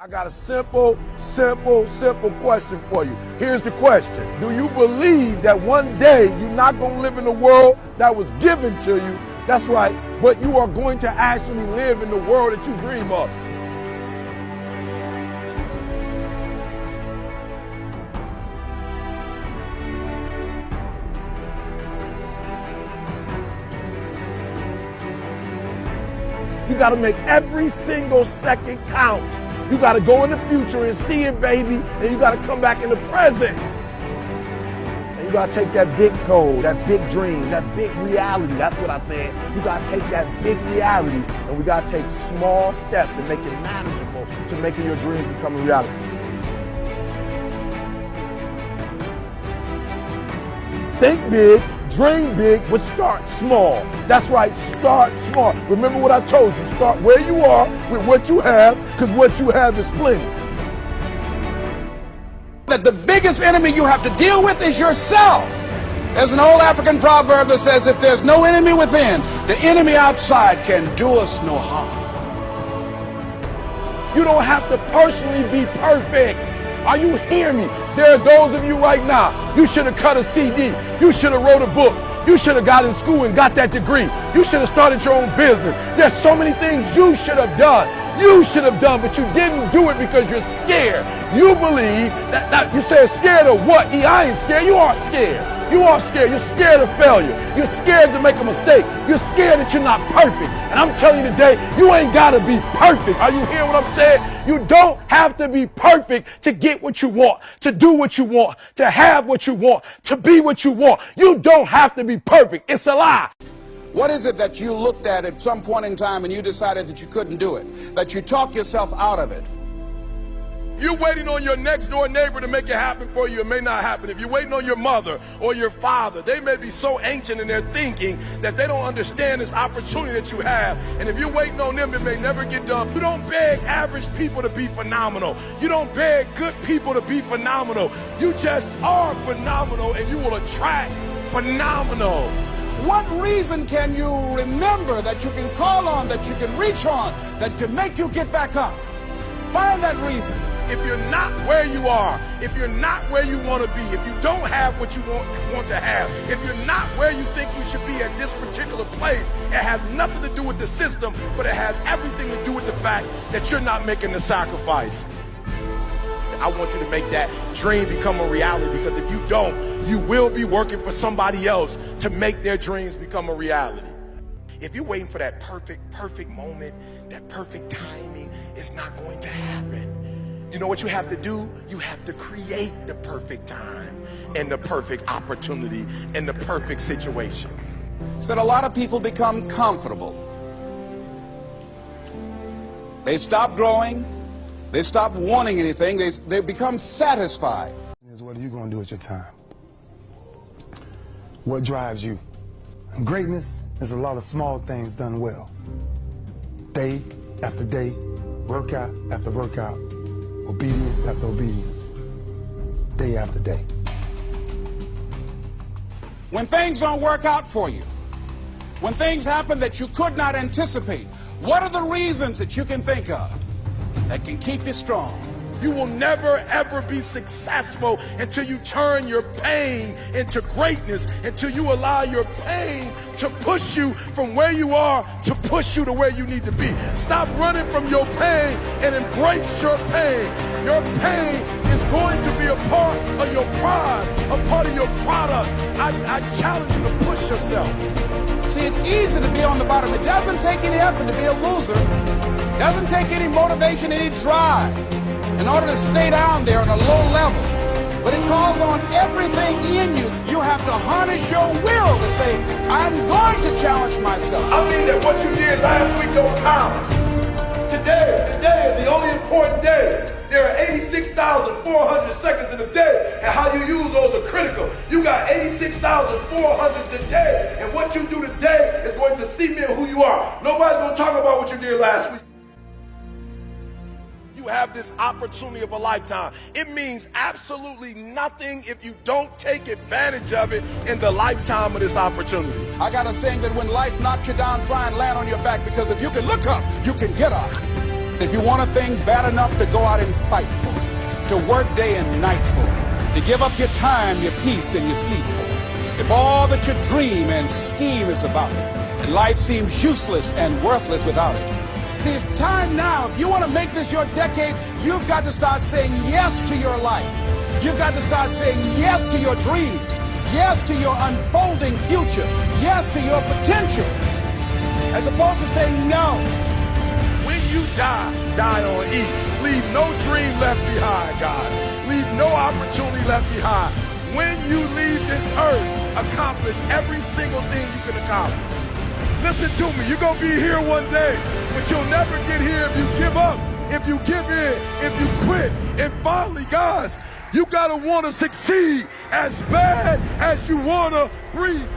I got a simple question for you. Here's the question. Do you believe that one day you're not going to live in the world that was given to you? That's right. But you are going to actually live in the world that you dream of. You got to make every single second count. You got to go in the future and see it, baby, and you got to come back in the present. And you got to take that big goal, that big dream, that big reality. That's what I said. You got to take that big reality, and we got to take small steps and make it manageable to making your dreams become a reality. Think big, dream big, but start small. That's right, start small. Remember what I told you, start where you are with what you have, because what you have is plenty. That the biggest enemy you have to deal with is yourself. There's an old African proverb that says, if there's no enemy within, the enemy outside can do us no harm. You don't have to personally be perfect. Are you hearing me? There are those of you right now, you should have cut a CD. You should have wrote a book. You should have got in school and got that degree. You should have started your own business. There's so many things you should have done. You should have done, but you didn't do it because you're scared. You believe that you say scared of what? I ain't scared. You are scared. You are scared. You're scared of failure. You're scared to make a mistake. You're scared that you're not perfect. And I'm telling you today, you ain't got to be perfect. Are you hearing what I'm saying? You don't have to be perfect to get what you want, to do what you want, to have what you want, to be what you want. You don't have to be perfect. It's a lie. What is it that you looked at some point in time and you decided that you couldn't do it, that you talked yourself out of it? You're waiting on your next door neighbor to make it happen for you. It may not happen. If you're waiting on your mother or your father, they may be so ancient in their thinking that they don't understand this opportunity that you have. And if you're waiting on them, it may never get done. You don't beg average people to be phenomenal. You don't beg good people to be phenomenal. You just are phenomenal, and you will attract phenomenal. What reason can you remember that you can call on, that you can reach on, that can make you get back up? Find that reason. If you're not where you are, if you're not where you want to be, if you don't have what you want to have, if you're not where you think you should be at this particular place, it has nothing to do with the system, but it has everything to do with the fact that you're not making the sacrifice. I want you to make that dream become a reality, because if you don't, you will be working for somebody else to make their dreams become a reality. If you're waiting for that perfect moment, that perfect timing, it's not going to happen. You know what you have to do? You have to create the perfect time and the perfect opportunity and the perfect situation. So that a lot of people become comfortable. They stop growing. They stop wanting anything. They become satisfied. What are you going to do with your time? What drives you? And greatness is a lot of small things done well. Day after day, workout after workout, obedience after obedience, day after day. When things don't work out for you, when things happen that you could not anticipate, what are the reasons that you can think of that can keep you strong? You will never, ever be successful until you turn your pain into greatness, until you allow your pain to push you from where you are to push you to where you need to be. Stop running from your pain and embrace your pain. Your pain is going to be a part of your prize, a part of your product. I challenge you to push yourself. See, it's easy to be on the bottom. It doesn't take any effort to be a loser. It doesn't take any motivation, any drive in order to stay down there on a low level. But it calls on everything in you. You have to harness your will to say, I'm going to challenge myself. I mean that what you did last week don't count. Today is the only important day. There are 86,400 seconds in a day, and how you use those are critical. You got 86,400 today, and what you do today is going to cement who you are. Nobody's going to talk about what you did last week. You have this opportunity of a lifetime. It means absolutely nothing if you don't take advantage of it in the lifetime of this opportunity. I got a saying that when life knocks you down, try and land on your back, because if you can look up, you can get up. If you want a thing bad enough to go out and fight for it, to work day and night for it, to give up your time, your peace, and your sleep for it, if all that you dream and scheme is about it, and life seems useless and worthless without it. See, it's time now. If you want to make this your decade, you've got to start saying yes to your life. You've got to start saying yes to your dreams, yes to your unfolding future, yes to your potential, as opposed to saying no. When you die on E. Leave no dream left behind, guys. Leave no opportunity left behind. When you leave this earth, accomplish every single thing you can accomplish. Listen to me, you're going to be here one day, but you'll never get here if you give up, if you give in, if you quit. And finally, guys, you got to want to succeed as bad as you want to breathe.